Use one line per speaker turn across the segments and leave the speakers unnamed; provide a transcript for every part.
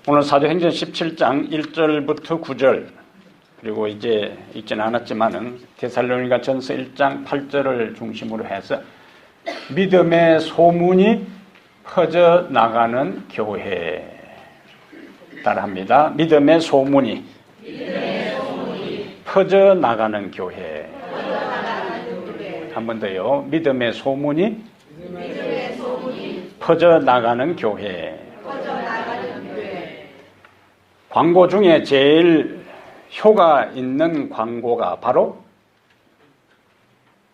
오늘 사도행전 17장 1절부터 9절, 그리고 이제 읽지는 않았지만은 데살로니가 전서 1장 8절을 중심으로 해서 믿음의 소문이 퍼져 나가는 교회, 따라합니다. 믿음의 소문이 퍼져 나가는 교회. 한 번 더요. 믿음의 소문이 퍼져 나가는 교회. 광고 중에 제일 효과 있는 광고가 바로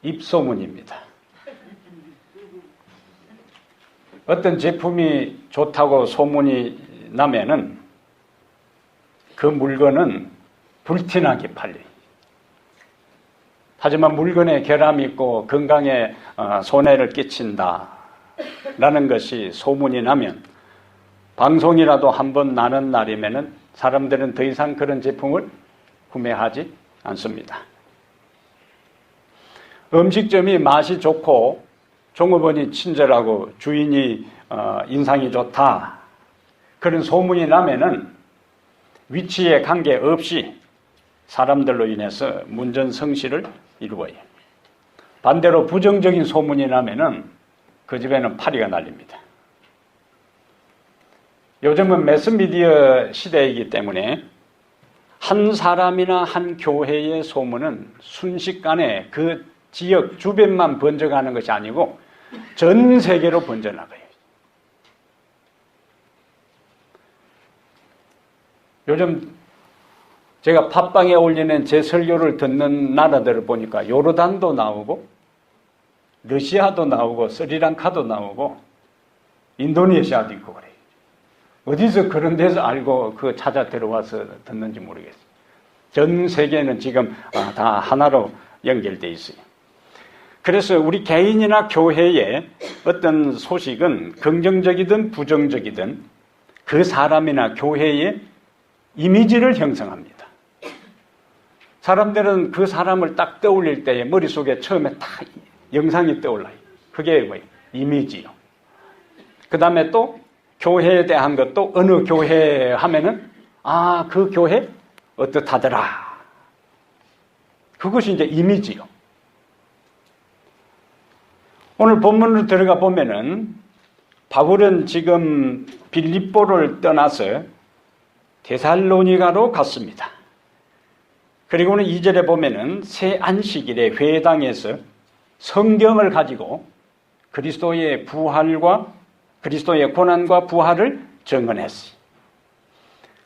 입소문입니다. 어떤 제품이 좋다고 소문이 나면은 그 물건은 불티나게 팔려요. 하지만 물건에 결함이 있고 건강에 손해를 끼친다 라는 것이 소문이 나면, 방송이라도 한번 나는 날이면은 사람들은 더 이상 그런 제품을 구매하지 않습니다. 음식점이 맛이 좋고 종업원이 친절하고 주인이 인상이 좋다, 그런 소문이 나면은 위치에 관계없이 사람들로 인해서 문전성시를 이루어요. 반대로 부정적인 소문이 나면은 그 집에는 파리가 날립니다. 요즘은 매스미디어 시대이기 때문에 한 사람이나 한 교회의 소문은 순식간에 그 지역 주변만 번져가는 것이 아니고 전 세계로 번져나가요. 요즘 제가 팟빵에 올리는 제 설교를 듣는 나라들을 보니까 요르단도 나오고 러시아도 나오고 스리랑카도 나오고 인도네시아도 있고 그래요. 어디서 그런 데서 알고 그 찾아 들어와서 듣는지 모르겠어요. 전 세계는 지금 다 하나로 연결되어 있어요. 그래서 우리 개인이나 교회의 어떤 소식은 긍정적이든 부정적이든 그 사람이나 교회의 이미지를 형성합니다. 사람들은 그 사람을 딱 떠올릴 때에 머릿속에 처음에 딱 영상이 떠올라요. 그게 뭐예요? 이미지요. 그 다음에 또 교회에 대한 것도 어느 교회 하면은 그 교회 어떻다더라. 그것이 이제 이미지요. 오늘 본문으로 들어가 보면은 바울은 지금 빌립보를 떠나서 데살로니가로 갔습니다. 그리고는 2절에 보면은 새 안식일에 회당에서 성경을 가지고 그리스도의 부활과 그리스도의 고난과 부활을 증언했어요.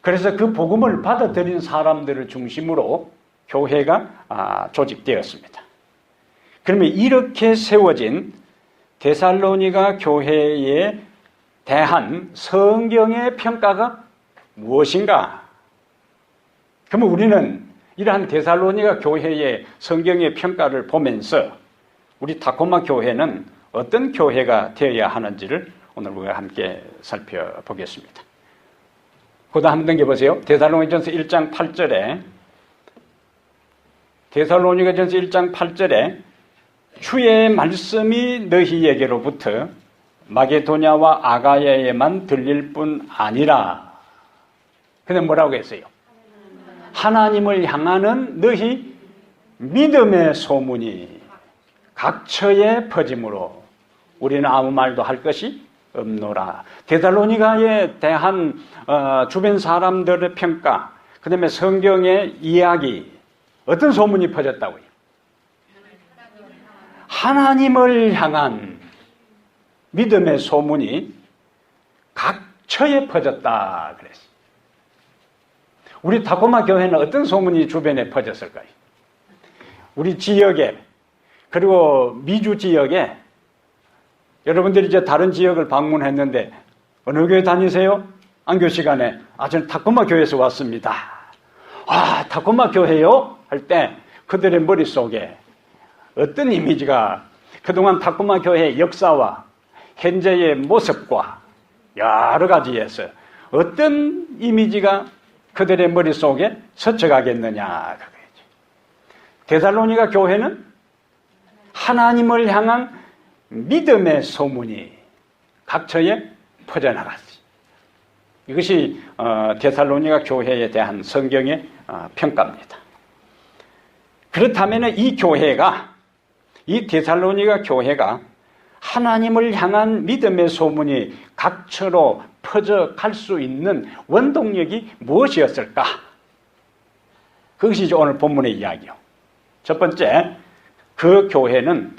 그래서 그 복음을 받아들인 사람들을 중심으로 교회가 조직되었습니다. 그러면 이렇게 세워진 데살로니가 교회에 대한 성경의 평가가 무엇인가? 그러면 우리는 이러한 데살로니가 교회의 성경의 평가를 보면서 우리 타코마 교회는 어떤 교회가 되어야 하는지를 오늘 우리가 함께 살펴보겠습니다. 그다음 한번 넘겨보세요. 데살로니가전서 1장 8절에 데살로니가전서 1장 8절에 주의 말씀이 너희에게로부터 마게도냐와 아가야에만 들릴 뿐 아니라, 근데 뭐라고 했어요? 하나님을 향하는 너희 믿음의 소문이 각처에 퍼짐으로 우리는 아무 말도 할 것이 없노라. 데살로니가에 대한 주변 사람들의 평가, 그 다음에 성경의 이야기, 어떤 소문이 퍼졌다고요? 하나님을 향한 믿음의 소문이 각처에 퍼졌다 그랬어요. 우리 타코마 교회는 어떤 소문이 주변에 퍼졌을까요? 우리 지역에, 그리고 미주 지역에, 여러분들이 이제 다른 지역을 방문했는데 어느 교회 다니세요? 안교 시간에 저는 타코마 교회에서 왔습니다. 타코마 교회요? 할 때 그들의 머릿속에 어떤 이미지가 그동안 타코마 교회의 역사와 현재의 모습과 여러 가지에서 어떤 이미지가 그들의 머릿속에 스쳐가겠느냐. 데살로니가 교회는 하나님을 향한 믿음의 소문이 각처에 퍼져나갔어요. 이것이 데살로니가 교회에 대한 성경의 평가입니다. 그렇다면 이 교회가, 이 데살로니가 교회가 하나님을 향한 믿음의 소문이 각처로 퍼져갈 수 있는 원동력이 무엇이었을까? 그것이 오늘 본문의 이야기요. 첫 번째, 그 교회는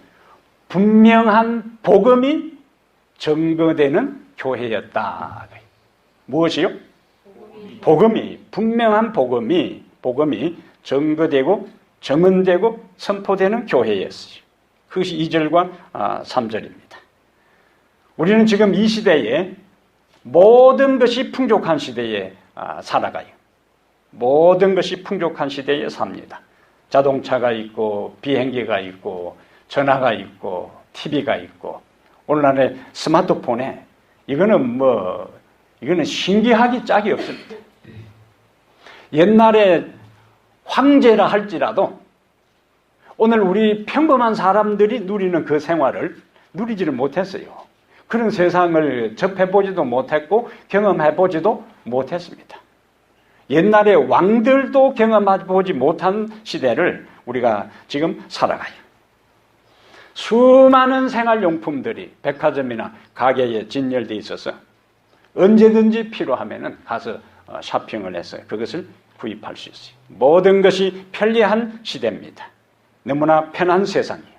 분명한 복음이 증거되는 교회였다. 무엇이요? 복음이, 분명한 복음이 증거되고 증언되고 선포되는 교회였어요. 그것이 2절과 3절입니다. 우리는 지금 이 시대에 모든 것이 풍족한 시대에 살아가요. 모든 것이 풍족한 시대에 삽니다. 자동차가 있고 비행기가 있고 전화가 있고 TV가 있고 오늘날의 스마트폰에 이거는 신기하기 짝이 없습니다. 옛날에 황제라 할지라도 오늘 우리 평범한 사람들이 누리는 그 생활을 누리지를 못했어요. 그런 세상을 접해보지도 못했고 경험해보지도 못했습니다. 옛날에 왕들도 경험해보지 못한 시대를 우리가 지금 살아가요. 수많은 생활용품들이 백화점이나 가게에 진열되어 있어서 언제든지 필요하면 가서 쇼핑을 해서 그것을 구입할 수 있어요. 모든 것이 편리한 시대입니다. 너무나 편한 세상이에요.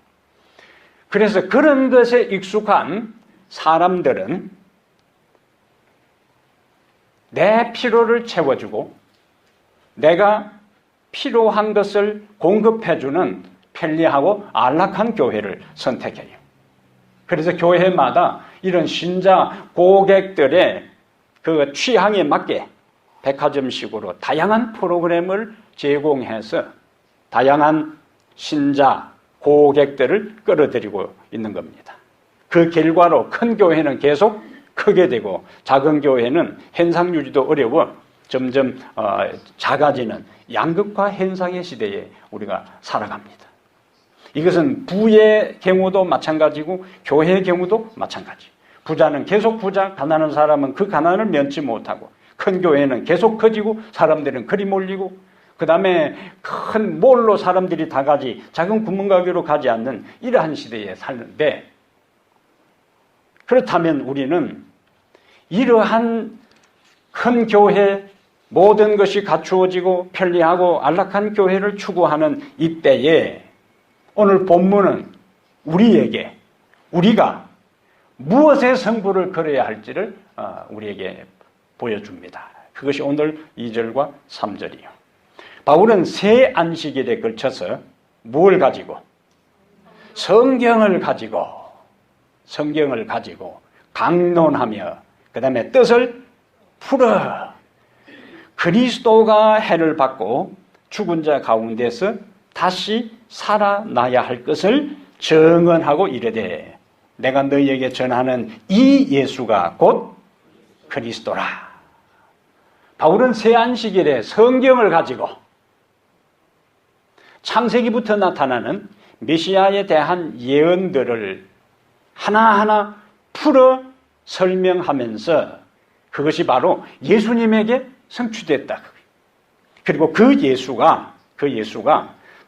그래서 그런 것에 익숙한 사람들은 내 필요를 채워주고 내가 필요한 것을 공급해주는 편리하고 안락한 교회를 선택해요. 그래서 교회마다 이런 신자 고객들의 그 취향에 맞게 백화점식으로 다양한 프로그램을 제공해서 다양한 신자 고객들을 끌어들이고 있는 겁니다. 그 결과로 큰 교회는 계속 크게 되고 작은 교회는 현상 유지도 어려워 점점 작아지는 양극화 현상의 시대에 우리가 살아갑니다. 이것은 부의 경우도 마찬가지고 교회의 경우도 마찬가지. 부자는 계속 부자, 가난한 사람은 그 가난을 면치 못하고 큰 교회는 계속 커지고 사람들은 그리 몰리고 그 다음에 큰 몰로 사람들이 다 가지 작은 구멍가게로 가지 않는 이러한 시대에 사는데, 그렇다면 우리는 이러한 큰 교회, 모든 것이 갖추어지고 편리하고 안락한 교회를 추구하는 이때에 오늘 본문은 우리가 무엇에 승부를 걸어야 할지를 우리에게 보여줍니다. 그것이 오늘 2절과 3절이요. 바울은 새 안식일에 걸쳐서 무엇을 가지고? 성경을 가지고 강론하며 그 다음에 뜻을 풀어 그리스도가 해를 받고 죽은 자 가운데서 다시 살아나야 할 것을 증언하고 이르되 내가 너희에게 전하는 이 예수가 곧 그리스도라. 바울은 새 안식일에 성경을 가지고 창세기부터 나타나는 메시아에 대한 예언들을 하나하나 풀어 설명하면서 그것이 바로 예수님에게 성취됐다. 그리고 그 예수가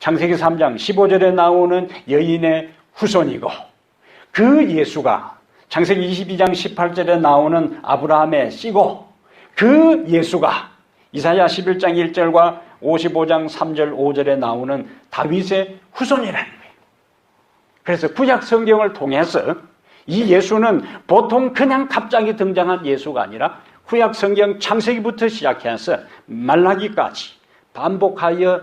창세기 3장 15절에 나오는 여인의 후손이고 그 예수가 창세기 22장 18절에 나오는 아브라함의 씨고 그 예수가 이사야 11장 1절과 55장 3절 5절에 나오는 다윗의 후손이라는 거예요. 그래서 구약 성경을 통해서 이 예수는 보통 그냥 갑자기 등장한 예수가 아니라 구약 성경 창세기부터 시작해서 말라기까지 반복하여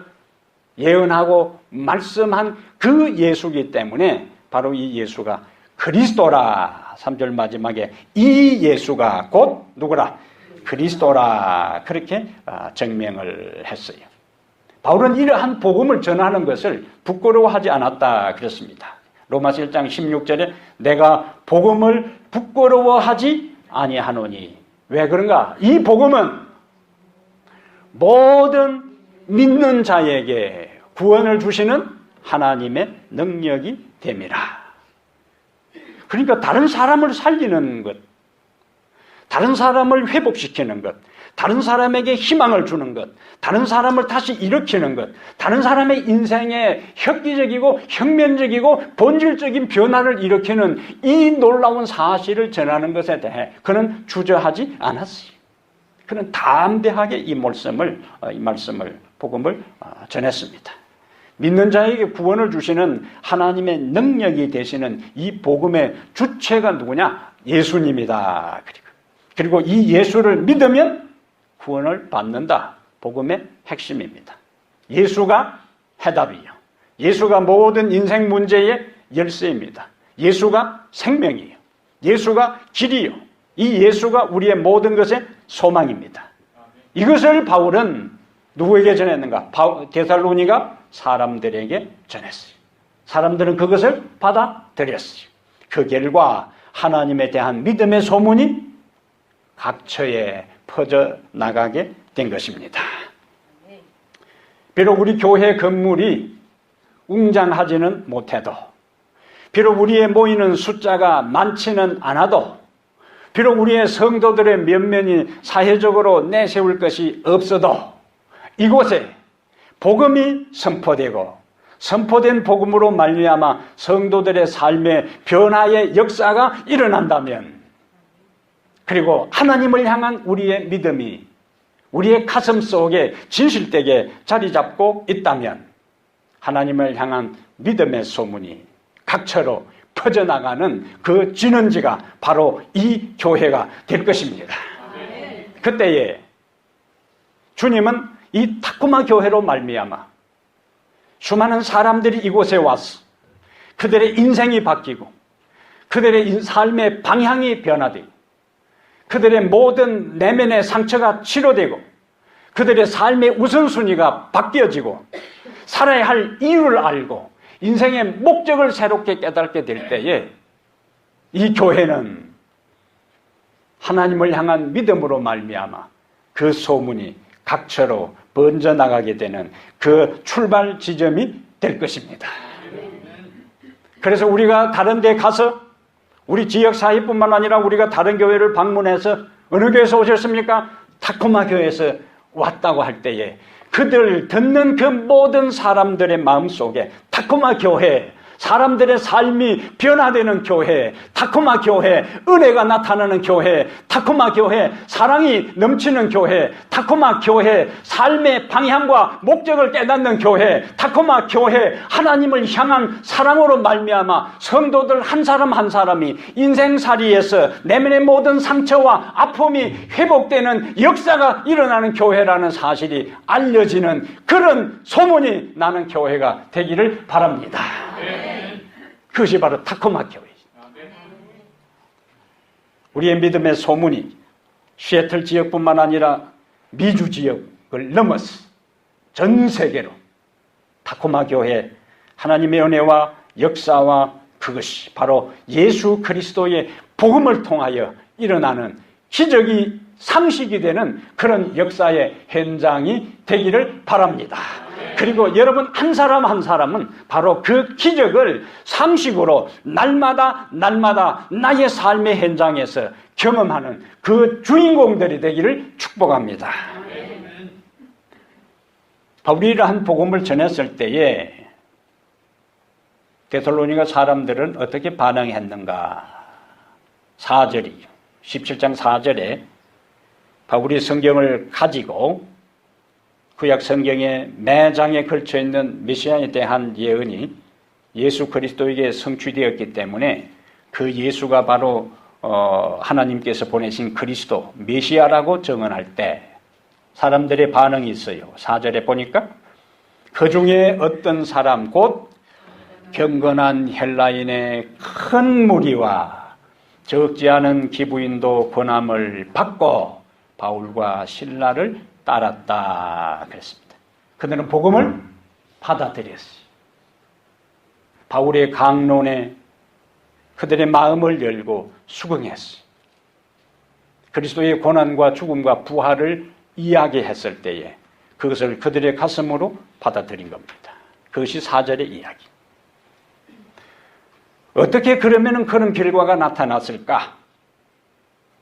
예언하고 말씀한 그 예수이기 때문에 바로 이 예수가 그리스도라. 3절 마지막에 이 예수가 곧 누구라? 그리스도라. 그렇게 증명을 했어요. 바울은 이러한 복음을 전하는 것을 부끄러워하지 않았다 그랬습니다. 로마서 1장 16절에 내가 복음을 부끄러워하지 아니하노니. 왜 그런가? 이 복음은 모든 믿는 자에게 구원을 주시는 하나님의 능력이 됨이라. 그러니까 다른 사람을 살리는 것, 다른 사람을 회복시키는 것, 다른 사람에게 희망을 주는 것, 다른 사람을 다시 일으키는 것, 다른 사람의 인생에 획기적이고 혁명적이고 본질적인 변화를 일으키는 이 놀라운 사실을 전하는 것에 대해 그는 주저하지 않았어요. 그는 담대하게 이 말씀을 복음을 전했습니다. 믿는 자에게 구원을 주시는 하나님의 능력이 되시는 이 복음의 주체가 누구냐? 예수님이다. 그리고 이 예수를 믿으면 구원을 받는다. 복음의 핵심입니다. 예수가 해답이요. 예수가 모든 인생 문제의 열쇠입니다. 예수가 생명이에요. 예수가 길이요. 이 예수가 우리의 모든 것의 소망입니다. 이것을 바울은 누구에게 전했는가? 데살로니가 사람들에게 전했어요. 사람들은 그것을 받아들였어요. 그 결과 하나님에 대한 믿음의 소문이 각처에 퍼져나가게 된 것입니다. 비록 우리 교회 건물이 웅장하지는 못해도, 비록 우리의 모이는 숫자가 많지는 않아도, 비록 우리의 성도들의 면면이 사회적으로 내세울 것이 없어도 이곳에 복음이 선포되고 선포된 복음으로 말미암아 성도들의 삶의 변화의 역사가 일어난다면, 그리고 하나님을 향한 우리의 믿음이 우리의 가슴 속에 진실되게 자리 잡고 있다면 하나님을 향한 믿음의 소문이 각처로 퍼져나가는 그 진원지가 바로 이 교회가 될 것입니다. 그때에 주님은 이 타코마 교회로 말미암아 수많은 사람들이 이곳에 와서 그들의 인생이 바뀌고 그들의 삶의 방향이 변화되고 그들의 모든 내면의 상처가 치료되고 그들의 삶의 우선순위가 바뀌어지고 살아야 할 이유를 알고 인생의 목적을 새롭게 깨닫게 될 때에 이 교회는 하나님을 향한 믿음으로 말미암아 그 소문이 각처로 번져나가게 되는 그 출발 지점이 될 것입니다. 그래서 우리가 다른 데 가서 우리 지역사회뿐만 아니라 우리가 다른 교회를 방문해서 어느 교회에서 오셨습니까? 타코마 교회에서 왔다고 할 때에 그들 듣는 그 모든 사람들의 마음속에 타코마 교회, 사람들의 삶이 변화되는 교회, 타코마 교회, 은혜가 나타나는 교회, 타코마 교회, 사랑이 넘치는 교회, 타코마 교회, 삶의 방향과 목적을 깨닫는 교회, 타코마 교회, 하나님을 향한 사랑으로 말미암아 성도들 한 사람 한 사람이 인생살이에서 내면의 모든 상처와 아픔이 회복되는 역사가 일어나는 교회라는 사실이 알려지는 그런 소문이 나는 교회가 되기를 바랍니다. 그것이 바로 타코마 교회입니다. 우리의 믿음의 소문이 시애틀 지역뿐만 아니라 미주 지역을 넘어서 전 세계로 타코마 교회 하나님의 은혜와 역사와 그것이 바로 예수 그리스도의 복음을 통하여 일어나는 기적이 상식이 되는 그런 역사의 현장이 되기를 바랍니다. 그리고 여러분 한 사람 한 사람은 바로 그 기적을 상식으로 날마다 나의 삶의 현장에서 경험하는 그 주인공들이 되기를 축복합니다. 바울이 이러한 복음을 전했을 때에 데살로니가 사람들은 어떻게 반응했는가? 4절이 17장 4절에 바울이 성경을 가지고 구약 성경의 매장에 걸쳐 있는 메시아에 대한 예언이 예수 그리스도에게 성취되었기 때문에 그 예수가 바로 하나님께서 보내신 그리스도 메시아라고 증언할 때 사람들의 반응이 있어요. 4절에 보니까 그 중에 어떤 사람 곧 경건한 헬라인의 큰 무리와 적지 않은 기부인도 권함을 받고 바울과 실라를 따랐다 그랬습니다. 그들은 복음을 받아들였어요. 바울의 강론에 그들의 마음을 열고 수긍했어요. 그리스도의 고난과 죽음과 부활을 이야기했을 때에 그것을 그들의 가슴으로 받아들인 겁니다. 그것이 4절의 이야기. 어떻게 그러면 그런 결과가 나타났을까?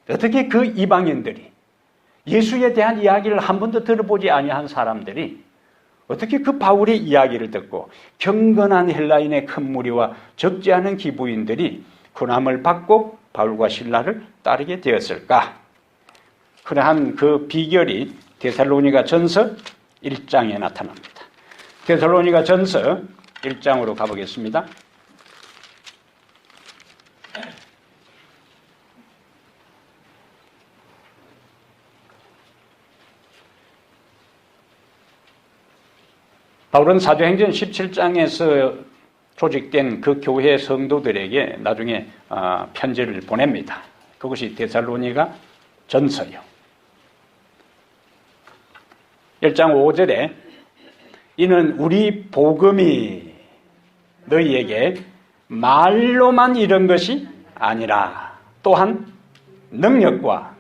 어떻게 그 이방인들이 예수에 대한 이야기를 한 번도 들어보지 아니한 사람들이 어떻게 그 바울의 이야기를 듣고 경건한 헬라인의 큰 무리와 적지 않은 기부인들이 군함을 받고 바울과 실라를 따르게 되었을까? 그러한 그 비결이 데살로니가 전서 1장에 나타납니다. 데살로니가 전서 1장으로 가보겠습니다. 바울은 사도행전 17장에서 조직된 그 교회 성도들에게 나중에 편지를 보냅니다. 그것이 데살로니가 전서요. 1장 5절에 이는 우리 복음이 너희에게 말로만 이런 것이 아니라 또한 능력과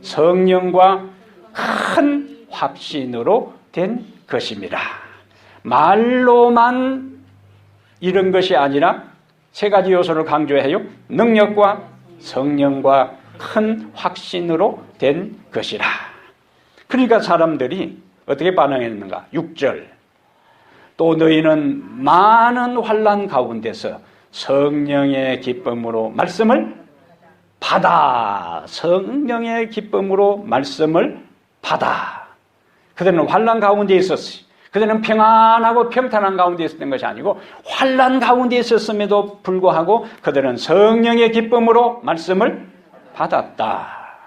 성령과 큰 확신으로 된 것입니다. 말로만 이런 것이 아니라 세 가지 요소를 강조해요. 능력과 성령과 큰 확신으로 된 것이라. 그러니까 사람들이 어떻게 반응했는가? 6절. 또 너희는 많은 환난 가운데서 성령의 기쁨으로 말씀을 받아. 성령의 기쁨으로 말씀을 받아. 그들은 환난 가운데 있었어요. 그들은 평안하고 평탄한 가운데 있었던 것이 아니고 환난 가운데 있었음에도 불구하고 그들은 성령의 기쁨으로 말씀을 받았다.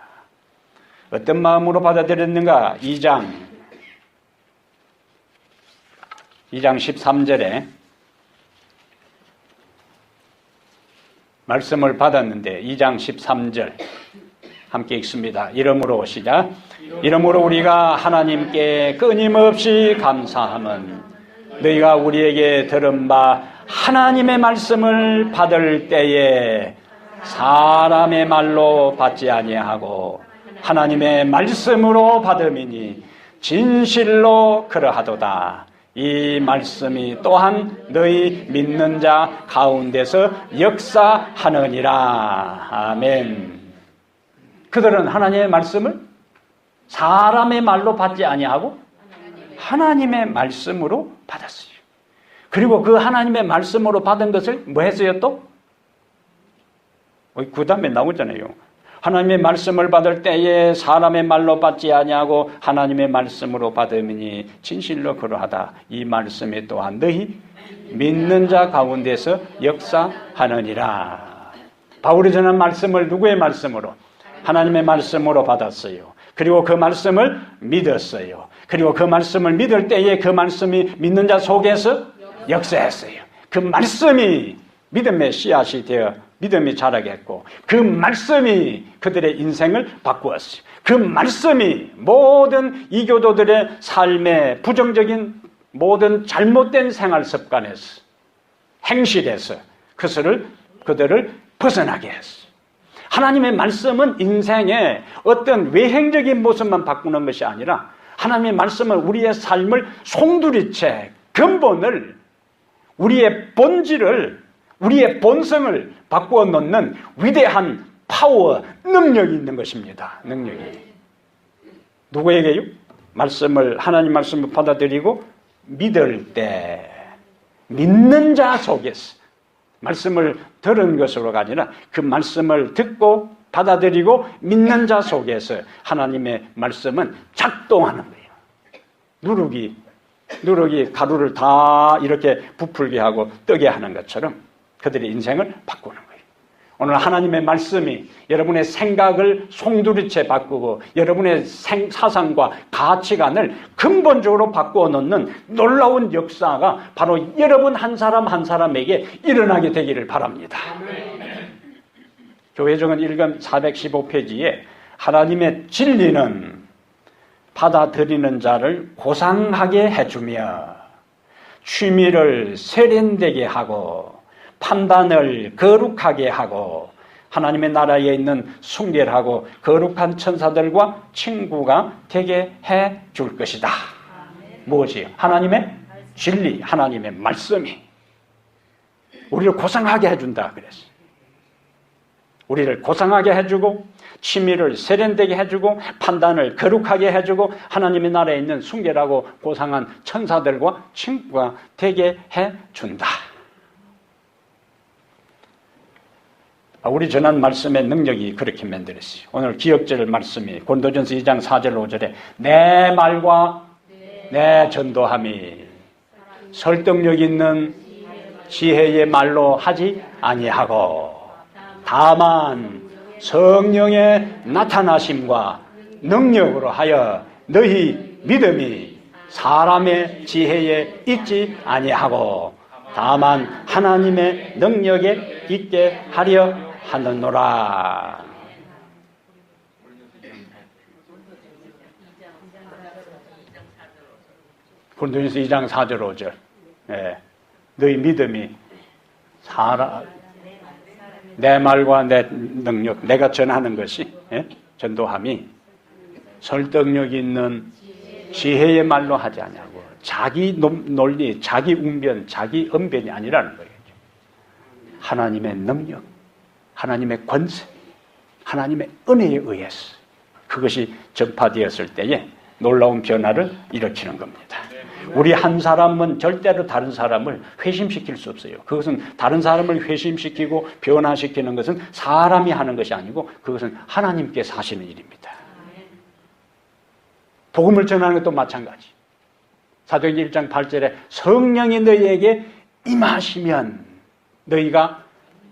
어떤 마음으로 받아들였는가? 2장 13절에 말씀을 받았는데 2장 13절 함께 읽습니다. 이러므로 시작. 이러므로 우리가 하나님께 끊임없이 감사함은 너희가 우리에게 들은 바 하나님의 말씀을 받을 때에 사람의 말로 받지 아니하고 하나님의 말씀으로 받음이니 진실로 그러하도다. 이 말씀이 또한 너희 믿는 자 가운데서 역사하느니라. 아멘. 그들은 하나님의 말씀을 사람의 말로 받지 아니하고 하나님의 말씀으로 받았어요. 그리고 그 하나님의 말씀으로 받은 것을 뭐 했어요 또? 그 다음에 나오잖아요. 하나님의 말씀을 받을 때에 사람의 말로 받지 아니하고 하나님의 말씀으로 받으니 진실로 그러하다. 이 말씀이 또한 너희 믿는 자 가운데서 역사하느니라. 바울이 전한 말씀을 누구의 말씀으로? 하나님의 말씀으로 받았어요. 그리고 그 말씀을 믿었어요. 그리고 그 말씀을 믿을 때에 그 말씀이 믿는 자 속에서 역사했어요. 그 말씀이 믿음의 씨앗이 되어 믿음이 자라겠고 그 말씀이 그들의 인생을 바꾸었어요. 그 말씀이 모든 이교도들의 삶의 부정적인 모든 잘못된 생활 습관에서 행실에서 그들을 벗어나게 했어요. 하나님의 말씀은 인생의 어떤 외형적인 모습만 바꾸는 것이 아니라 하나님의 말씀은 우리의 삶을 송두리째 근본을 우리의 본질을 우리의 본성을 바꾸어 놓는 위대한 파워, 능력이 있는 것입니다. 능력이. 누구에게요? 하나님 말씀을 받아들이고 믿을 때 믿는 자 속에서 말씀을 들은 것으로가 아니라 그 말씀을 듣고 받아들이고 믿는 자 속에서 하나님의 말씀은 작동하는 거예요. 누룩이 가루를 다 이렇게 부풀게 하고 뜨게 하는 것처럼 그들의 인생을 바꾸는 거예요. 오늘 하나님의 말씀이 여러분의 생각을 송두리째 바꾸고 여러분의 사상과 가치관을 근본적으로 바꾸어 놓는 놀라운 역사가 바로 여러분 한 사람 한 사람에게 일어나게 되기를 바랍니다. 교회정은 1권 415페이지에 하나님의 진리는 받아들이는 자를 고상하게 해주며 취미를 세련되게 하고 판단을 거룩하게 하고 하나님의 나라에 있는 순결하고 거룩한 천사들과 친구가 되게 해 줄 것이다. 무엇이요? 하나님의 진리, 하나님의 말씀이 우리를 고상하게 해준다 그랬어요. 우리를 고상하게 해주고 치밀을 세련되게 해주고 판단을 거룩하게 해주고 하나님의 나라에 있는 순결하고 고상한 천사들과 친구가 되게 해준다. 우리 전한 말씀의 능력이 그렇게 만들었어요. 오늘 기억절 말씀이 고린도전서 2장 4절 5절에 내 말과 내 전도함이 설득력 있는 지혜의 말로 하지 아니하고 다만 성령의 나타나심과 능력으로 하여 너희 믿음이 사람의 지혜에 있지 아니하고 다만 하나님의 능력에 있게 하려 하느노라. 고린도전서 2장 4절 5절. 너희 믿음이 내 말과 내 능력, 내가 전하는 것이 전도함이 설득력 있는 지혜의 말로 하지 않냐고. 자기 논리, 자기 웅변, 자기 언변이 아니라는 거예요. 하나님의 능력, 하나님의 권세, 하나님의 은혜에 의해서 그것이 전파되었을 때에 놀라운 변화를 일으키는 겁니다. 우리 한 사람은 절대로 다른 사람을 회심시킬 수 없어요. 그것은 다른 사람을 회심시키고 변화시키는 것은 사람이 하는 것이 아니고 그것은 하나님께서 하시는 일입니다. 복음을 전하는 것도 마찬가지. 사도행전 1장 8절에 성령이 너희에게 임하시면 너희가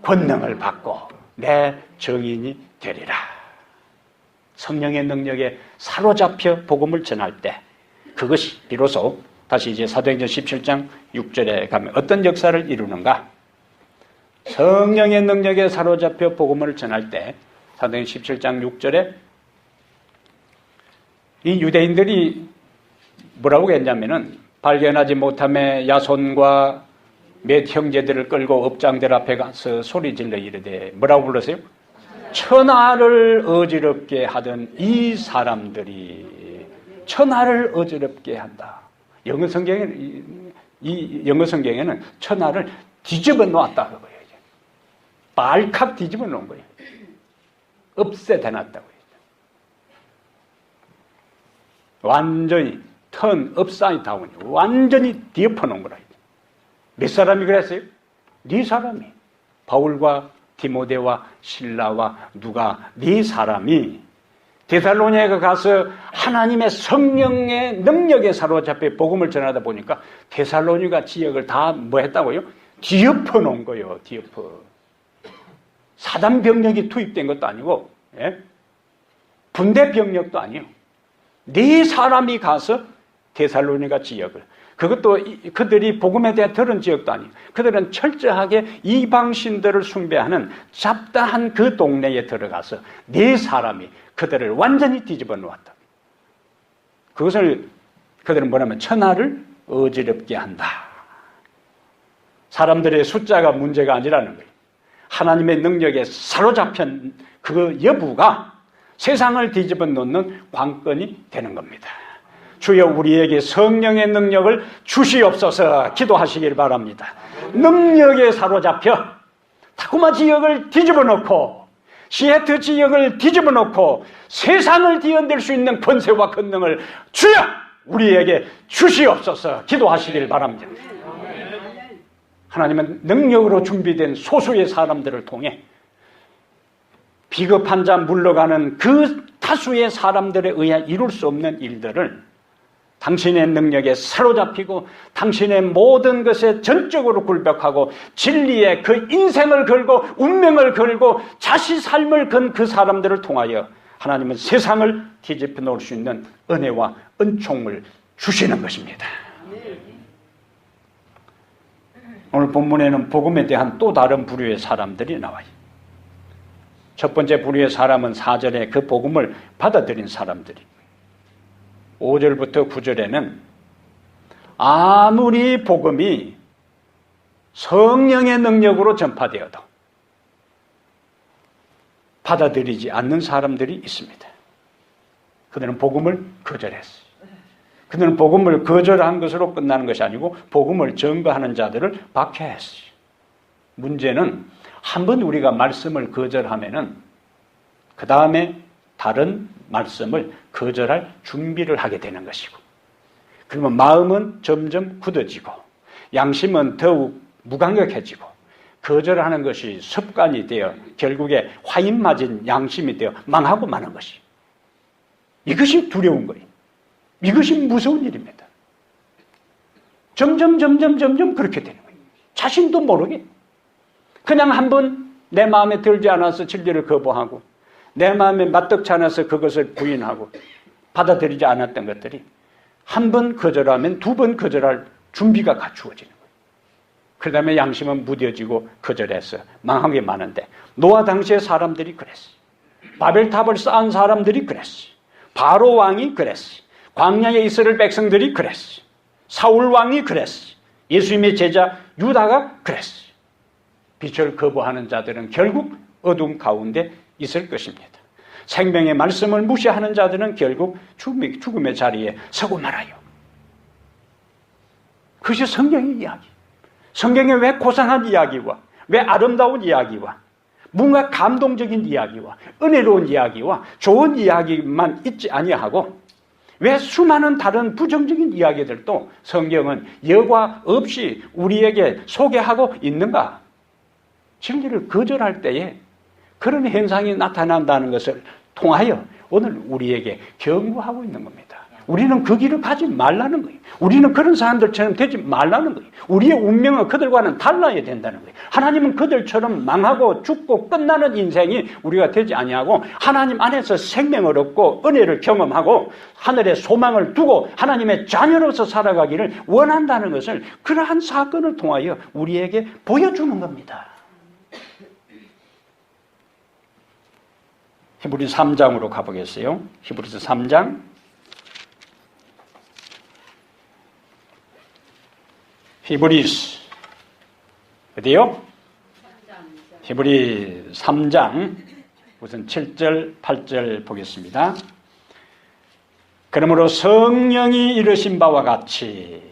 권능을 받고 내 증인이 되리라. 성령의 능력에 사로잡혀 복음을 전할 때 그것이 비로소 다시 이제 사도행전 17장 6절에 가면 어떤 역사를 이루는가? 성령의 능력에 사로잡혀 복음을 전할 때 사도행전 17장 6절에 이 유대인들이 뭐라고 했냐면은 발견하지 못함에 야손과 몇 형제들을 끌고 업장들 앞에 가서 소리질러 이르되 뭐라고 불렀어요? 천하를 어지럽게 하던 이 사람들이 천하를 어지럽게 한다. 영어 성경에는 천하를 뒤집어 놓았다고 해요. 발칵 뒤집어 놓은 거예요. 없애대 놨다고 해요. 완전히 턴 업사이드 다운이 완전히 뒤엎어 놓은 거라. 몇 사람이 그랬어요? 네 사람이 바울과 디모데와 실라와 누가 네 사람이 데살로니가에 가서 하나님의 성령의 능력에 사로잡혀 복음을 전하다 보니까 데살로니가 지역을 다 뭐 했다고요? 뒤엎어 놓은 거예요. 뒤엎어. 사단 병력이 투입된 것도 아니고 군대 병력도 아니에요. 네 사람이 가서 데살로니가 지역을, 그것도 그들이 복음에 대해 들은 지역도 아니에요. 그들은 철저하게 이방신들을 숭배하는 잡다한 그 동네에 들어가서 네 사람이 그들을 완전히 뒤집어 놓았다. 그것을 그들은 뭐냐면 천하를 어지럽게 한다. 사람들의 숫자가 문제가 아니라는 거예요. 하나님의 능력에 사로잡힌 그 여부가 세상을 뒤집어 놓는 관건이 되는 겁니다. 주여 우리에게 성령의 능력을 주시옵소서 기도하시길 바랍니다. 능력에 사로잡혀 타코마 지역을 뒤집어 놓고 시애틀 지역을 뒤집어 놓고 세상을 뒤흔들 수 있는 권세와 권능을 주여 우리에게 주시옵소서 기도하시길 바랍니다. 하나님은 능력으로 준비된 소수의 사람들을 통해 비겁한 자 물러가는 그 다수의 사람들에 의해 이룰 수 없는 일들을 당신의 능력에 사로잡히고 당신의 모든 것에 전적으로 굴복하고 진리에 그 인생을 걸고 운명을 걸고 자신 삶을 건 그 사람들을 통하여 하나님은 세상을 뒤집어 놓을 수 있는 은혜와 은총을 주시는 것입니다. 오늘 본문에는 복음에 대한 또 다른 부류의 사람들이 나와요. 첫 번째 부류의 사람은 4절에 그 복음을 받아들인 사람들이, 5절부터 9절에는 아무리 복음이 성령의 능력으로 전파되어도 받아들이지 않는 사람들이 있습니다. 그들은 복음을 거절했어요. 그들은 복음을 거절한 것으로 끝나는 것이 아니고 복음을 증거하는 자들을 박해했어요. 문제는 한번 우리가 말씀을 거절하면은 그 다음에 다른 말씀을 거절할 준비를 하게 되는 것이고, 그러면 마음은 점점 굳어지고 양심은 더욱 무감각해지고 거절하는 것이 습관이 되어 결국에 화인 맞은 양심이 되어 망하고 마는 것이, 이것이 두려운 거예요. 이것이 무서운 일입니다. 점점 그렇게 되는 거예요. 자신도 모르게 그냥 한번 내 마음에 들지 않아서 진리를 거부하고 내 마음에 맞득치 않아서 그것을 부인하고 받아들이지 않았던 것들이 한 번 거절하면 두 번 거절할 준비가 갖추어지는 거예요. 그 다음에 양심은 무뎌지고 거절해서 망한 게 많은데, 노아 당시의 사람들이 그랬어요. 바벨탑을 쌓은 사람들이 그랬어요. 바로 왕이 그랬어요. 광야에 이스라엘 백성들이 그랬어요. 사울 왕이 그랬어요. 예수님의 제자 유다가 그랬어요. 빛을 거부하는 자들은 결국 어둠 가운데 있을 것입니다. 생명의 말씀을 무시하는 자들은 결국 죽음의 자리에 서고 말아요. 그것이 성경의 이야기. 성경에 왜 고상한 이야기와 왜 아름다운 이야기와 뭔가 감동적인 이야기와 은혜로운 이야기와 좋은 이야기만 있지 아니하고 왜 수많은 다른 부정적인 이야기들도 성경은 여과 없이 우리에게 소개하고 있는가? 진리를 거절할 때에 그런 현상이 나타난다는 것을 통하여 오늘 우리에게 경고하고 있는 겁니다. 우리는 그 길을 가지 말라는 거예요. 우리는 그런 사람들처럼 되지 말라는 거예요. 우리의 운명은 그들과는 달라야 된다는 거예요. 하나님은 그들처럼 망하고 죽고 끝나는 인생이 우리가 되지 아니하고 하나님 안에서 생명을 얻고 은혜를 경험하고 하늘에 소망을 두고 하나님의 자녀로서 살아가기를 원한다는 것을 그러한 사건을 통하여 우리에게 보여주는 겁니다. 히브리서 3장으로 가보겠어요. 히브리서 3장. 히브리서 어디요? 히브리 3장 우선 7절 8절 보겠습니다. 그러므로 성령이 이르신 바와 같이,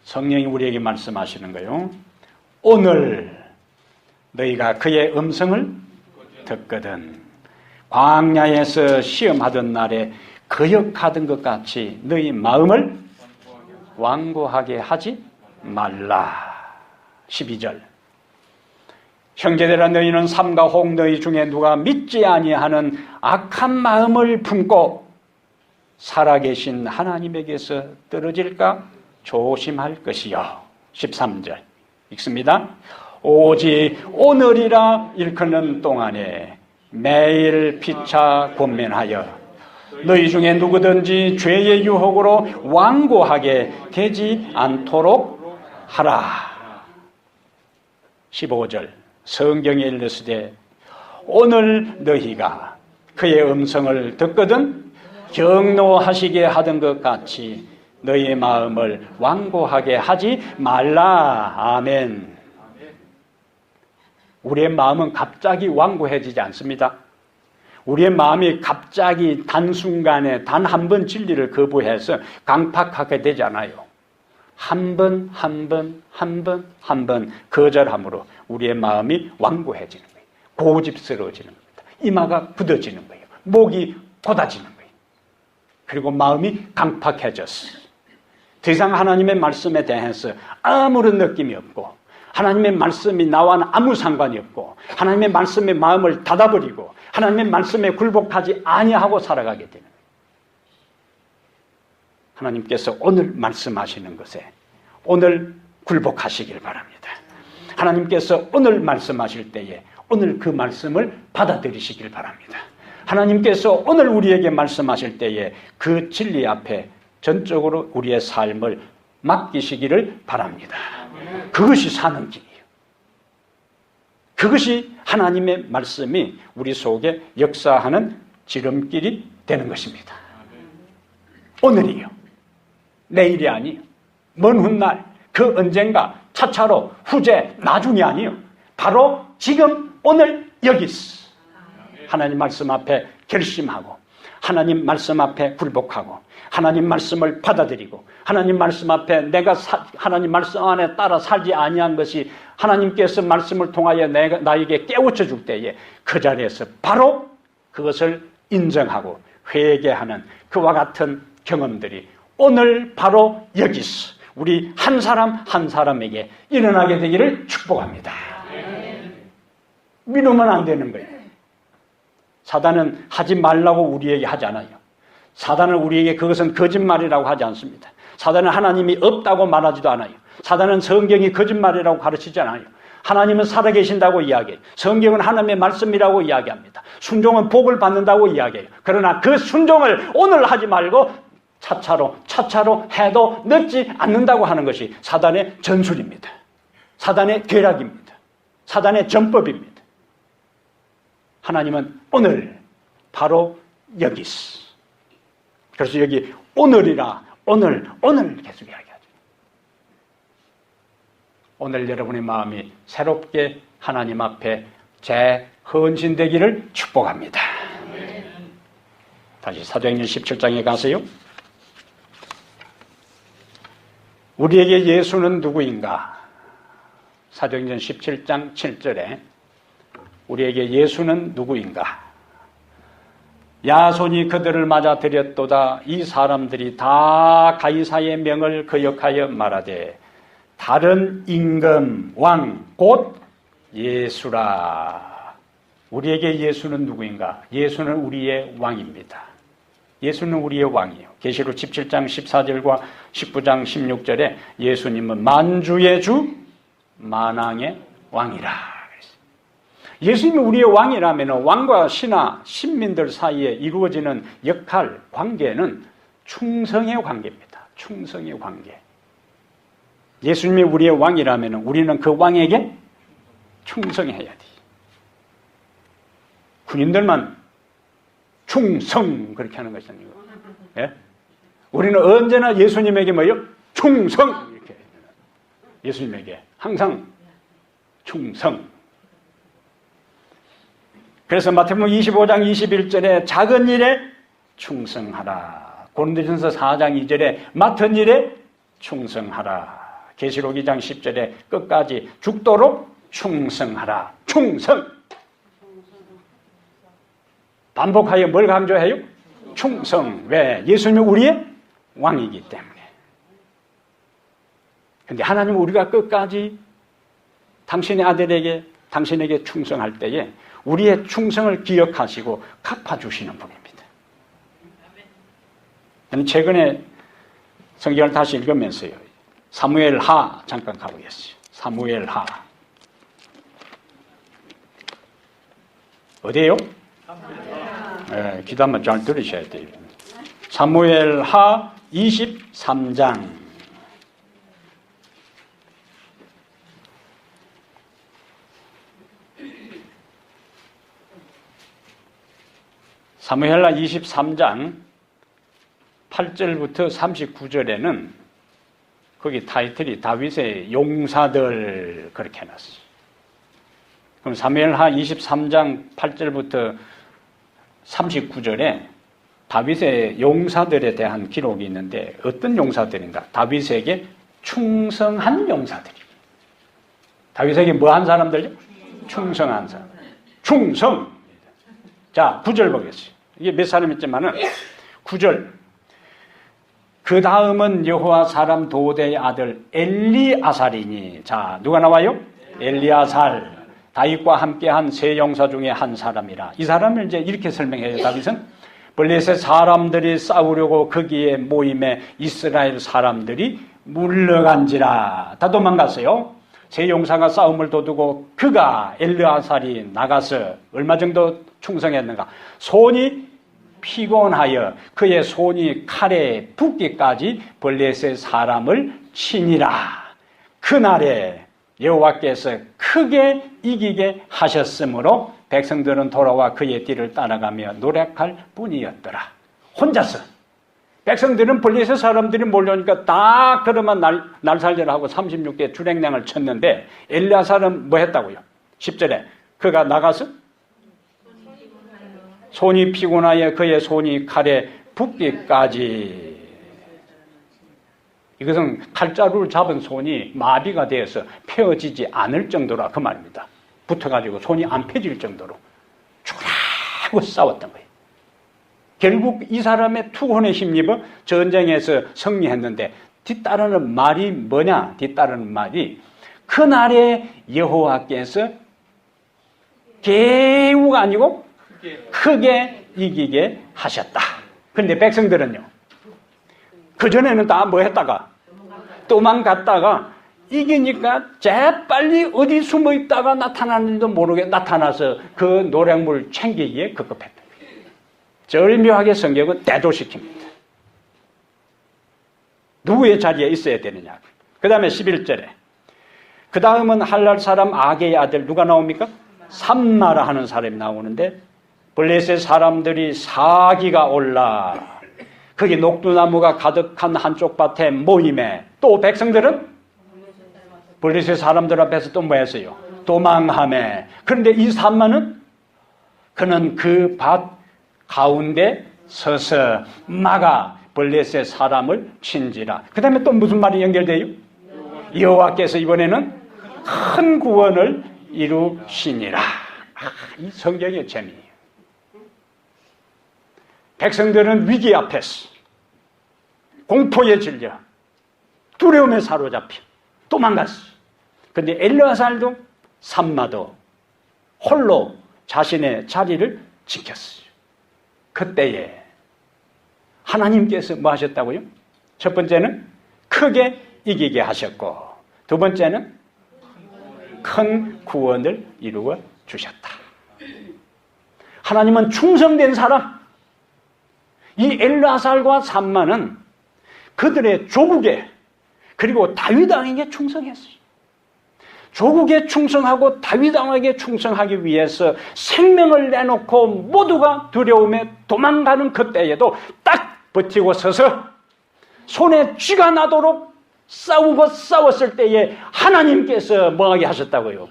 성령이 우리에게 말씀하시는 거예요. 오늘 너희가 그의 음성을 듣거든 광야에서 시험하던 날에 거역하던 것 같이 너희 마음을 완고하게 하지 말라. 12절. 형제들아 너희는 삼가 혹 너희 중에 누가 믿지 아니하는 악한 마음을 품고 살아계신 하나님에게서 떨어질까 조심할 것이요. 13절 읽습니다. 오직 오늘이라 일컫는 동안에 매일 피차 권면하여 너희 중에 누구든지 죄의 유혹으로 완고하게 되지 않도록 하라. 15절 성경에 일렀으되 오늘 너희가 그의 음성을 듣거든 경노하시게 하던 것 같이 너희의 마음을 완고하게 하지 말라. 아멘. 우리의 마음은 갑자기 완고해지지 않습니다. 우리의 마음이 갑자기 단순간에 단 한 번 진리를 거부해서 강팍하게 되지 않아요. 한 번 거절함으로 우리의 마음이 완고해지는 거예요. 고집스러워지는 겁니다. 이마가 굳어지는 거예요. 목이 곧아지는 거예요. 그리고 마음이 강팍해졌어요. 더 이상 하나님의 말씀에 대해서 아무런 느낌이 없고 하나님의 말씀이 나와는 아무 상관이 없고 하나님의 말씀에 마음을 닫아버리고 하나님의 말씀에 굴복하지 아니하고 살아가게 되는 거예요. 하나님께서 오늘 말씀하시는 것에 오늘 굴복하시길 바랍니다. 하나님께서 오늘 말씀하실 때에 오늘 그 말씀을 받아들이시길 바랍니다. 하나님께서 오늘 우리에게 말씀하실 때에 그 진리 앞에 전적으로 우리의 삶을 맡기시기를 바랍니다. 그것이 사는 길이에요. 그것이 하나님의 말씀이 우리 속에 역사하는 지름길이 되는 것입니다. 오늘이요. 내일이 아니에요. 먼 훗날 그 언젠가 차차로 후제 나중이 아니에요. 바로 지금 오늘 여기 있어. 하나님 말씀 앞에 결심하고 하나님 말씀 앞에 굴복하고 하나님 말씀을 받아들이고 하나님 말씀 앞에 내가 하나님 말씀 안에 따라 살지 아니한 것이 하나님께서 말씀을 통하여 나에게 깨우쳐 줄 때에 그 자리에서 바로 그것을 인정하고 회개하는 그와 같은 경험들이 오늘 바로 여기서 우리 한 사람 한 사람에게 일어나게 되기를 축복합니다. 믿으면 안 되는 거예요. 사단은 하지 말라고 우리에게 하지 않아요. 사단은 우리에게 그것은 거짓말이라고 하지 않습니다. 사단은 하나님이 없다고 말하지도 않아요. 사단은 성경이 거짓말이라고 가르치지 않아요. 하나님은 살아계신다고 이야기해요. 성경은 하나님의 말씀이라고 이야기합니다. 순종은 복을 받는다고 이야기해요. 그러나 그 순종을 오늘 하지 말고 차차로 해도 늦지 않는다고 하는 것이 사단의 전술입니다. 사단의 계략입니다. 사단의 전법입니다. 하나님은 오늘 바로 여기서 그래서 여기 오늘이라 오늘 계속 이야기하죠. 오늘 여러분의 마음이 새롭게 하나님 앞에 재헌신되기를 축복합니다. 다시 사도행전 17장에 가세요. 우리에게 예수는 누구인가? 사도행전 17장 7절에 우리에게 예수는 누구인가? 야손이 그들을 맞아 들였도다. 이 사람들이 다 가이사의 명을 거역하여 말하되 다른 임금 왕 곧 예수라. 우리에게 예수는 누구인가? 예수는 우리의 왕입니다. 예수는 우리의 왕이에요. 계시록 17장 14절과 19장 16절에 예수님은 만주의 주 만왕의 왕이라. 예수님이 우리의 왕이라면 왕과 신하, 신민들 사이에 이루어지는 역할, 관계는 충성의 관계입니다. 충성의 관계. 예수님이 우리의 왕이라면 우리는 그 왕에게 충성해야 돼. 군인들만 충성 그렇게 하는 것이 아니고, 예? 우리는 언제나 예수님에게 뭐요? 충성 이렇게. 예수님에게 항상 충성. 그래서 마태복음 25장 21절에 작은 일에 충성하라. 고린도전서 4장 2절에 맡은 일에 충성하라. 계시록 2장 10절에 끝까지 죽도록 충성하라. 충성. 반복하여 뭘 강조해요? 충성. 왜? 예수님이 우리의 왕이기 때문에. 그런데 하나님은 우리가 끝까지 당신의 아들에게 당신에게 충성할 때에 우리의 충성을 기억하시고 갚아주시는 분입니다. 저는 최근에 성경을 다시 읽으면서요. 사무엘하 잠깐 가보겠어요. 사무엘하. 어디에요? 네, 기도 한번 잘 들으셔야 돼요. 사무엘하 23장. 사무엘하 23장 8절부터 39절에는 거기 타이틀이 다윗의 용사들 그렇게 해놨어요. 그럼 사무엘하 23장 8절부터 39절에 다윗의 용사들에 대한 기록이 있는데 어떤 용사들인가? 다윗에게 충성한 용사들이. 다윗에게 뭐한 사람들요? 충성한 사람. 충성. 자, 9절 보겠습니다. 이게 몇 사람이지만은 9절. 그 다음은 여호와 사람 도대의 아들 엘리아살이니. 자, 누가 나와요? 엘리아살. 다윗과 함께한 세 용사 중에 한 사람이라. 이 사람을 이제 이렇게 설명해요. 다윗은 블레셋 사람들이 싸우려고 거기에 모임에 이스라엘 사람들이 물러간지라. 다 도망갔어요. 세 용사가 싸움을 도두고 그가 엘리아살이 나가서 얼마 정도 충성했는가? 손이 피곤하여 그의 손이 칼에 붓기까지 블레셋 사람을 치니라. 그날에 여호와께서 크게 이기게 하셨으므로 백성들은 돌아와 그의 뒤를 따라가며 노력할 뿐이었더라. 혼자서. 백성들은 블레셋 사람들이 몰려오니까 다 그러면 날살절하고 36대 주랭량을 쳤는데 엘리아살은 뭐 했다고요? 10절에 그가 나가서 손이 피곤하여 그의 손이 칼에 붓기까지. 이것은 칼자루를 잡은 손이 마비가 되어서 펴지지 않을 정도라 그 말입니다. 붙어가지고 손이 안 펴질 정도로 죽으라고 싸웠던 거예요. 결국 이 사람의 투혼에 힘입어 전쟁에서 승리했는데 뒤따르는 말이 뭐냐? 뒤따르는 말이 그날에 여호와께서 개우가 아니고 크게 이기게 하셨다. 그런데 백성들은요, 그전에는 다 뭐 했다가 도망갔다가 이기니까 재빨리 어디 숨어 있다가 나타나는지도 모르게 나타나서 그 노략물 챙기기에 급급했다. 절묘하게 성경은 대조시킵니다. 누구의 자리에 있어야 되느냐. 그 다음에 11절에 그 다음은 할랄 사람 아게의 아들 누가 나옵니까? 삼마라 하는 사람이 나오는데 블레셋 사람들이 사기가 올라 거기 녹두나무가 가득한 한쪽 밭에 모임에 또 백성들은 블레셋 사람들 앞에서 또 뭐 했어요? 도망하매. 그런데 이 삼마는 그는 그 밭 가운데 서서 막아 블레셋 사람을 친지라. 그 다음에 또 무슨 말이 연결돼요? 여호와께서 이번에는 큰 구원을 이루시니라. 이 성경의 재미예요. 백성들은 위기 앞에서 공포에 질려 두려움에 사로잡혀 도망갔어. 그런데 엘르아살도 삼마도 홀로 자신의 자리를 지켰어요. 그때에 하나님께서 뭐 하셨다고요? 첫 번째는 크게 이기게 하셨고 두 번째는 큰 구원을 이루어 주셨다. 하나님은 충성된 사람, 이 엘르아살과 삼마는 그들의 조국에 그리고 다윗 왕에게 충성했어요. 조국에 충성하고 다윗 왕에게 충성하기 위해서 생명을 내놓고 모두가 두려움에 도망가는 그때에도 딱 버티고 서서 손에 쥐가 나도록 싸웠을 때에 하나님께서 뭐하게 하셨다고요?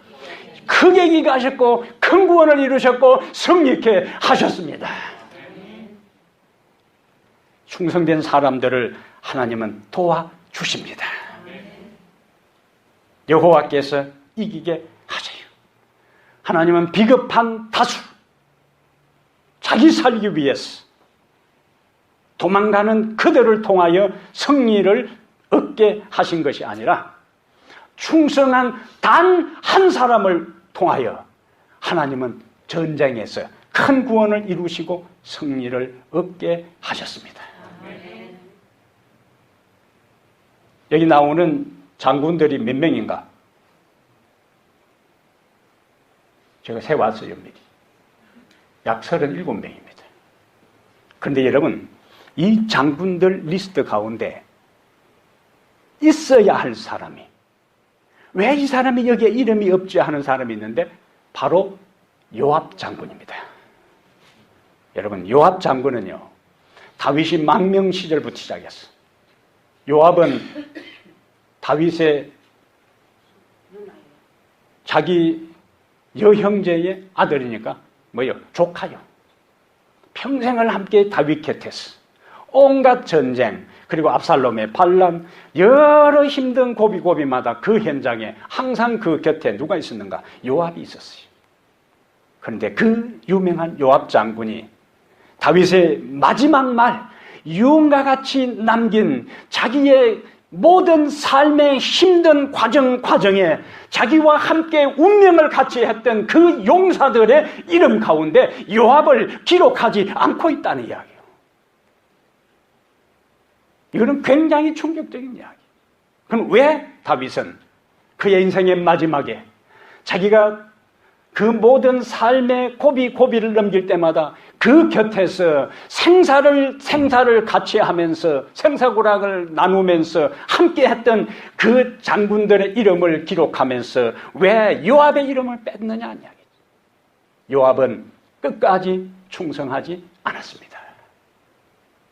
크게 이기게 하셨고 큰 구원을 이루셨고 승리케 하셨습니다. 충성된 사람들을 하나님은 도와주십니다. 여호와께서 이기게 하세요. 하나님은 비겁한 다수, 자기 살기 위해서 도망가는 그들을 통하여 승리를 얻게 하신 것이 아니라 충성한 단 한 사람을 통하여 하나님은 전쟁에서 큰 구원을 이루시고 승리를 얻게 하셨습니다. 여기 나오는 장군들이 몇 명인가? 제가 세왔어요, 미리. 약 37명입니다. 그런데 여러분, 이 장군들 리스트 가운데 있어야 할 사람이, 왜 이 사람이 여기에 이름이 없지 하는 사람이 있는데 바로 요압 장군입니다. 여러분, 요압 장군은요, 다윗이 망명 시절부터 시작했어. 요압은 다윗의 자기 여형제의 아들이니까 뭐요? 조카요. 평생을 함께 다윗 곁에서 온갖 전쟁, 그리고 압살롬의 반란, 여러 힘든 고비고비마다 그 현장에 항상 그 곁에 누가 있었는가? 요압이 있었어요. 그런데 그 유명한 요압 장군이 다윗의 마지막 말, 유언과 같이 남긴 자기의 모든 삶의 힘든 과정에 자기와 함께 운명을 같이 했던 그 용사들의 이름 가운데 요압을 기록하지 않고 있다는 이야기예요. 이거는 굉장히 충격적인 이야기. 그럼 왜 다윗은 그의 인생의 마지막에 자기가 그 모든 삶의 고비를 넘길 때마다 그 곁에서 생사를 같이 하면서 생사고락을 나누면서 함께 했던 그 장군들의 이름을 기록하면서 왜 요압의 이름을 뺐느냐 하는 이야기죠. 요압은 끝까지 충성하지 않았습니다.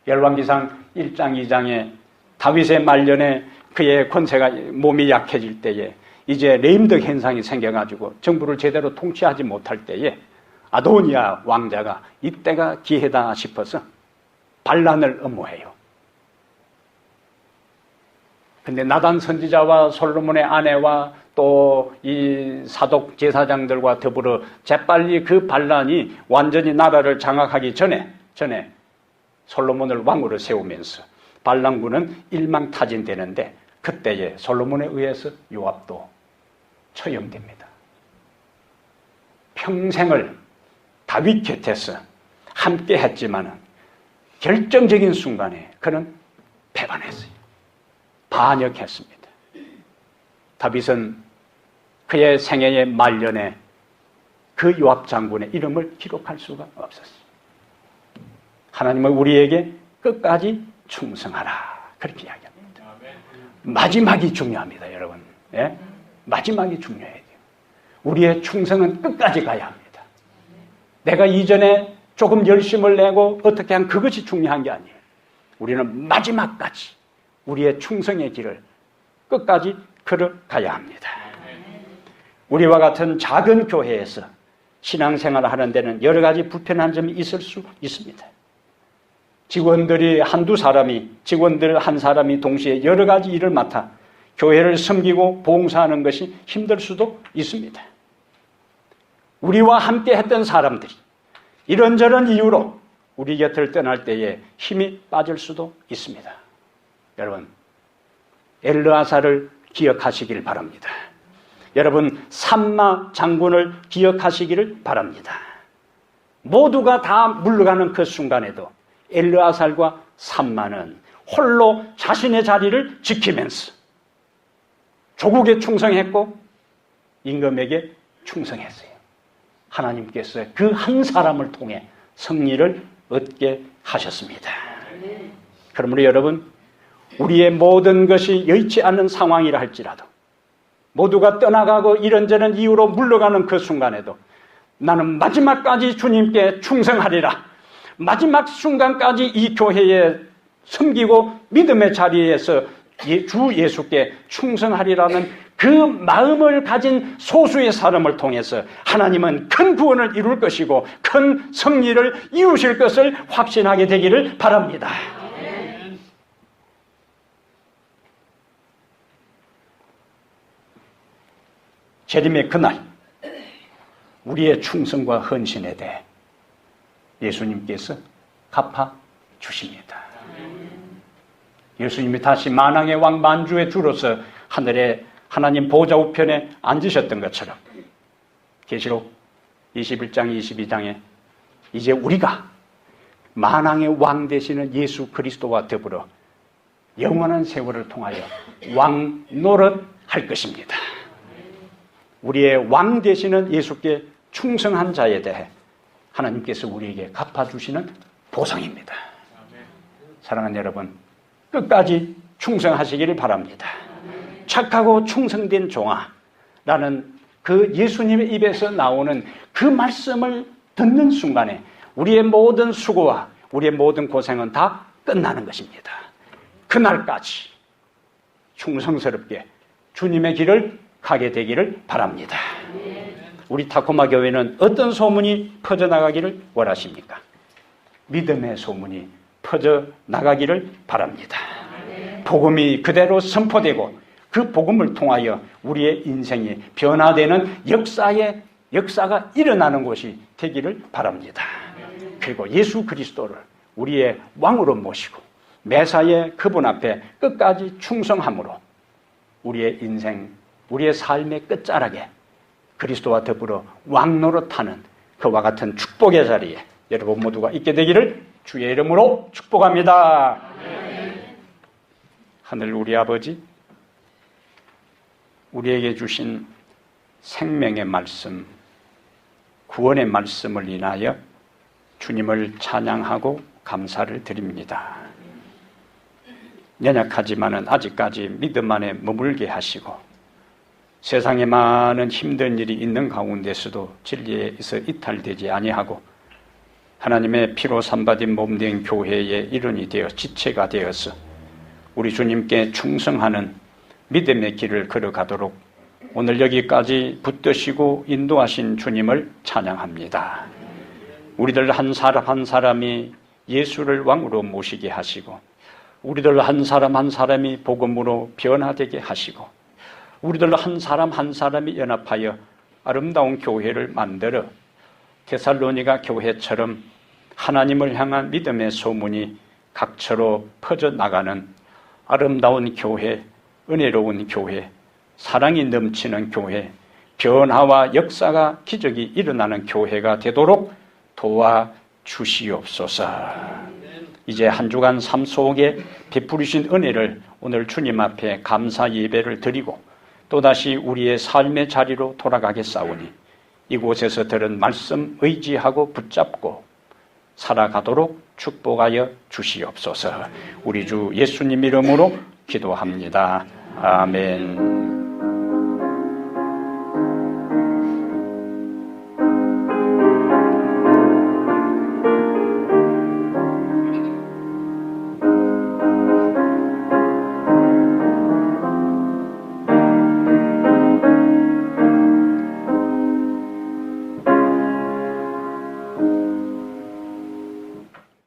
열왕기상 1장 2장에 다윗의 말년에 그의 권세가 몸이 약해질 때에 이제 레임덕 현상이 생겨가지고 정부를 제대로 통치하지 못할 때에 아도니아 왕자가 이때가 기회다 싶어서 반란을 엄호해요. 근데 나단 선지자와 솔로몬의 아내와 또 이 사독 제사장들과 더불어 재빨리 그 반란이 완전히 나라를 장악하기 전에 솔로몬을 왕으로 세우면서 반란군은 일망타진되는데 그때에 솔로몬에 의해서 요압도 처형됩니다. 평생을 다윗 곁에서 함께 했지만은 결정적인 순간에 그는 배반했어요. 반역했습니다. 다윗은 그의 생애의 말년에 그 요압 장군의 이름을 기록할 수가 없었어요. 하나님은 우리에게 끝까지 충성하라 그렇게 이야기합니다. 마지막이 중요합니다, 여러분. 예? 마지막이 중요해야 돼요. 우리의 충성은 끝까지 가야 합니다. 내가 이전에 조금 열심을 내고 어떻게 한 그것이 중요한 게 아니에요. 우리는 마지막까지 우리의 충성의 길을 끝까지 걸어가야 합니다. 우리와 같은 작은 교회에서 신앙생활을 하는 데는 여러 가지 불편한 점이 있을 수 있습니다. 직원들 한 사람이 동시에 여러 가지 일을 맡아 교회를 섬기고 봉사하는 것이 힘들 수도 있습니다. 우리와 함께 했던 사람들이 이런저런 이유로 우리 곁을 떠날 때에 힘이 빠질 수도 있습니다. 여러분, 엘르아사를 기억하시길 바랍니다. 여러분, 삼마 장군을 기억하시기를 바랍니다. 모두가 다 물러가는 그 순간에도 엘르아살과 삼마는 홀로 자신의 자리를 지키면서 조국에 충성했고 임금에게 충성했어요. 하나님께서 그 한 사람을 통해 승리를 얻게 하셨습니다. 그러므로 여러분, 우리의 모든 것이 여의치 않는 상황이라 할지라도 모두가 떠나가고 이런저런 이유로 물러가는 그 순간에도 나는 마지막까지 주님께 충성하리라. 마지막 순간까지 이 교회에 섬기고 믿음의 자리에서 주 예수께 충성하리라는 그 마음을 가진 소수의 사람을 통해서 하나님은 큰 구원을 이룰 것이고 큰 승리를 이루실 것을 확신하게 되기를 바랍니다. 재림의 그날 우리의 충성과 헌신에 대해 예수님께서 갚아주십니다. 예수님이 다시 만왕의 왕 만주의 주로서 하늘에 하나님 보좌 우편에 앉으셨던 것처럼 계시록 21장 22장에 이제 우리가 만왕의 왕 되시는 예수 그리스도와 더불어 영원한 세월을 통하여 왕 노릇할 것입니다. 우리의 왕 되시는 예수께 충성한 자에 대해 하나님께서 우리에게 갚아주시는 보상입니다. 사랑하는 여러분, 끝까지 충성하시기를 바랍니다. 착하고 충성된 종아라는 그 예수님의 입에서 나오는 그 말씀을 듣는 순간에 우리의 모든 수고와 우리의 모든 고생은 다 끝나는 것입니다. 그날까지 충성스럽게 주님의 길을 가게 되기를 바랍니다. 우리 타코마 교회는 어떤 소문이 퍼져나가기를 원하십니까? 믿음의 소문이 퍼져나가기를 바랍니다. 복음이 그대로 선포되고 그 복음을 통하여 우리의 인생이 변화되는 역사가 일어나는 곳이 되기를 바랍니다. 그리고 예수 그리스도를 우리의 왕으로 모시고 매사에 그분 앞에 끝까지 충성함으로 우리의 인생, 우리의 삶의 끝자락에 그리스도와 더불어 왕노릇하는 그와 같은 축복의 자리에 여러분 모두가 있게 되기를 주의 이름으로 축복합니다. 하늘 우리 아버지, 우리에게 주신 생명의 말씀, 구원의 말씀을 인하여 주님을 찬양하고 감사를 드립니다. 연약하지만은 아직까지 믿음 안에 머물게 하시고 세상에 많은 힘든 일이 있는 가운데서도 진리에서 이탈되지 아니하고 하나님의 피로 삼받은 몸된 교회의 일원이 되어 지체가 되어서 우리 주님께 충성하는 믿음의 길을 걸어가도록 오늘 여기까지 붙드시고 인도하신 주님을 찬양합니다. 우리들 한 사람 한 사람이 예수를 왕으로 모시게 하시고, 우리들 한 사람 한 사람이 복음으로 변화되게 하시고, 우리들 한 사람 한 사람이 연합하여 아름다운 교회를 만들어 데살로니가 교회처럼 하나님을 향한 믿음의 소문이 각처로 퍼져나가는 아름다운 교회, 은혜로운 교회, 사랑이 넘치는 교회, 변화와 역사가 기적이 일어나는 교회가 되도록 도와주시옵소서. 이제 한 주간 삶 속에 베푸리신 은혜를 오늘 주님 앞에 감사 예배를 드리고 또다시 우리의 삶의 자리로 돌아가겠사오니 이곳에서 들은 말씀 의지하고 붙잡고 살아가도록 축복하여 주시옵소서. 우리 주 예수님 이름으로 기도합니다. 아멘.